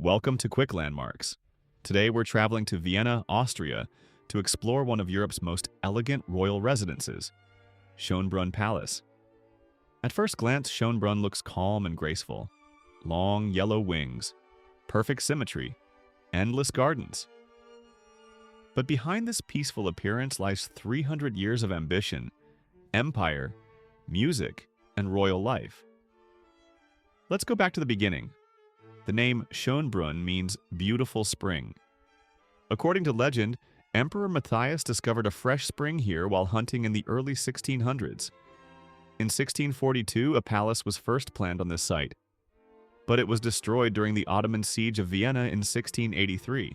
Welcome to Quick Landmarks. Today we're traveling to Vienna, Austria, to explore one of Europe's most elegant royal residences, Schönbrunn Palace. At first glance, Schönbrunn looks calm and graceful. Long yellow wings, perfect symmetry, endless gardens. But behind this peaceful appearance lies 300 years of ambition, empire, music, and royal life. Let's go back to the beginning. The name Schönbrunn means beautiful spring. According to legend, Emperor Matthias discovered a fresh spring here while hunting in the early 1600s. In 1642, a palace was first planned on this site, but it was destroyed during the Ottoman siege of Vienna in 1683.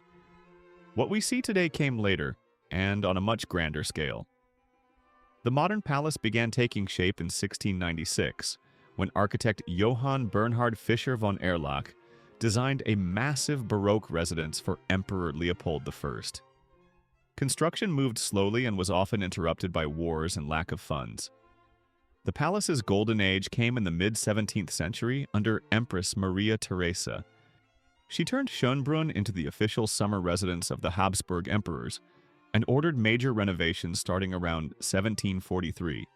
What we see today came later, and on a much grander scale. The modern palace began taking shape in 1696, when architect Johann Bernhard Fischer von Erlach designed a massive Baroque residence for Emperor Leopold I. Construction moved slowly and was often interrupted by wars and lack of funds. The palace's golden age came in the mid-17th century under Empress Maria Theresa. She turned Schönbrunn into the official summer residence of the Habsburg emperors and ordered major renovations starting around 1743.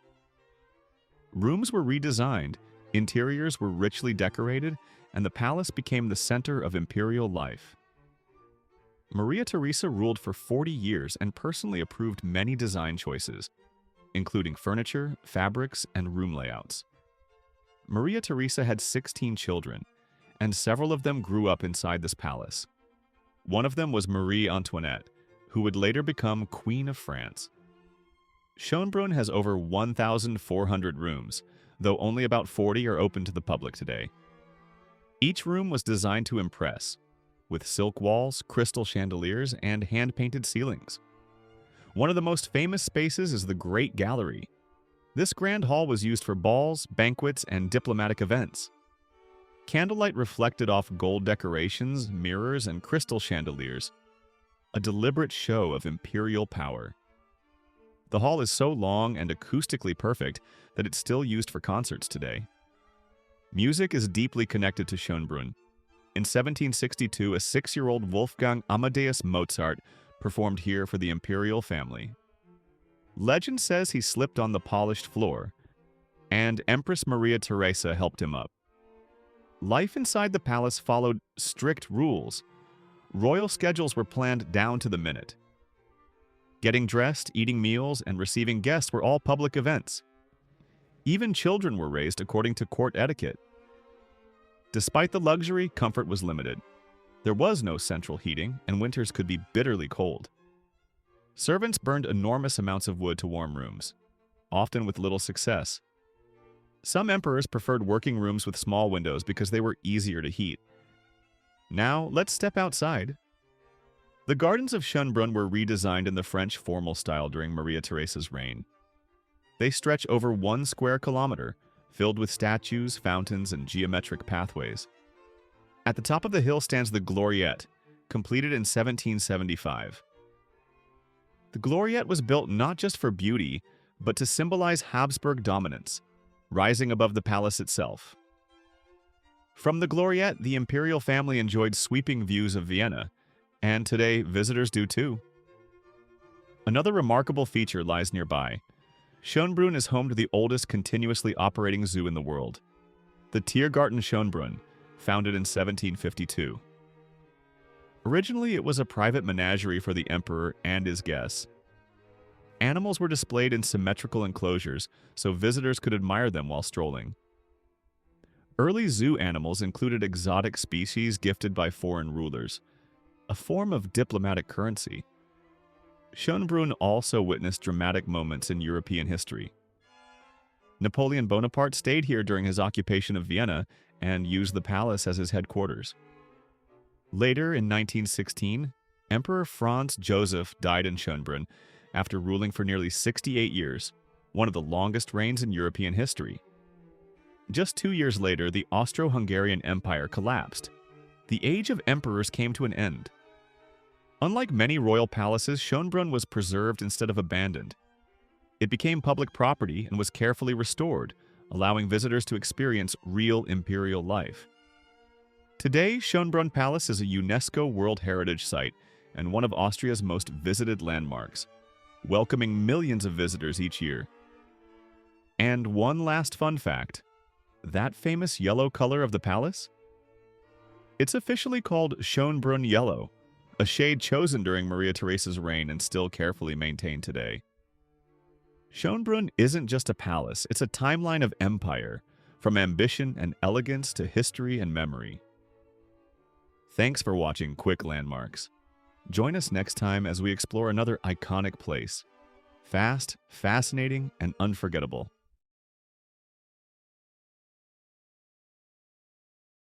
Rooms were redesigned, interiors were richly decorated, and the palace became the center of imperial life. Maria Theresa ruled for 40 years and personally approved many design choices, including furniture, fabrics, and room layouts. Maria Theresa had 16 children, and several of them grew up inside this palace. One of them was Marie Antoinette, who would later become Queen of France. Schönbrunn has over 1,400 rooms, though only about 40 are open to the public today. Each room was designed to impress, with silk walls, crystal chandeliers, and hand-painted ceilings. One of the most famous spaces is the Great Gallery. This grand hall was used for balls, banquets, and diplomatic events. Candlelight reflected off gold decorations, mirrors, and crystal chandeliers, a deliberate show of imperial power. The hall is so long and acoustically perfect that it's still used for concerts today. Music is deeply connected to Schönbrunn. In 1762, a 6-year-old Wolfgang Amadeus Mozart performed here for the imperial family. Legend says he slipped on the polished floor, and Empress Maria Theresa helped him up. Life inside the palace followed strict rules. Royal schedules were planned down to the minute. Getting dressed, eating meals, and receiving guests were all public events. Even children were raised according to court etiquette. Despite the luxury, comfort was limited. There was no central heating, and winters could be bitterly cold. Servants burned enormous amounts of wood to warm rooms, often with little success. Some emperors preferred working rooms with small windows because they were easier to heat. Now, let's step outside. The gardens of Schönbrunn were redesigned in the French formal style during Maria Theresa's reign. They stretch over 1 square kilometer, filled with statues, fountains, and geometric pathways. At the top of the hill stands the Gloriette, completed in 1775. The Gloriette was built not just for beauty, but to symbolize Habsburg dominance, rising above the palace itself. From the Gloriette, the imperial family enjoyed sweeping views of Vienna, and today visitors do too. Another remarkable feature lies nearby. Schönbrunn is home to the oldest continuously operating zoo in the world, the Tiergarten Schönbrunn, founded in 1752. Originally, it was a private menagerie for the emperor and his guests. Animals were displayed in symmetrical enclosures, so visitors could admire them while strolling. Early zoo animals included exotic species gifted by foreign rulers, a form of diplomatic currency. Schönbrunn also witnessed dramatic moments in European history. Napoleon Bonaparte stayed here during his occupation of Vienna and used the palace as his headquarters. Later, in 1916, Emperor Franz Joseph died in Schönbrunn after ruling for nearly 68 years, one of the longest reigns in European history. Just 2 years later, the Austro-Hungarian Empire collapsed. The age of emperors came to an end. Unlike many royal palaces, Schönbrunn was preserved instead of abandoned. It became public property and was carefully restored, allowing visitors to experience real imperial life. Today, Schönbrunn Palace is a UNESCO World Heritage Site and one of Austria's most visited landmarks, welcoming millions of visitors each year. And one last fun fact: that famous yellow color of the palace? It's officially called Schönbrunn yellow, a shade chosen during Maria Theresa's reign and still carefully maintained today. Schönbrunn isn't just a palace, it's a timeline of empire, from ambition and elegance to history and memory. Thanks for watching Quick Landmarks. Join us next time as we explore another iconic place. Fast, fascinating, and unforgettable.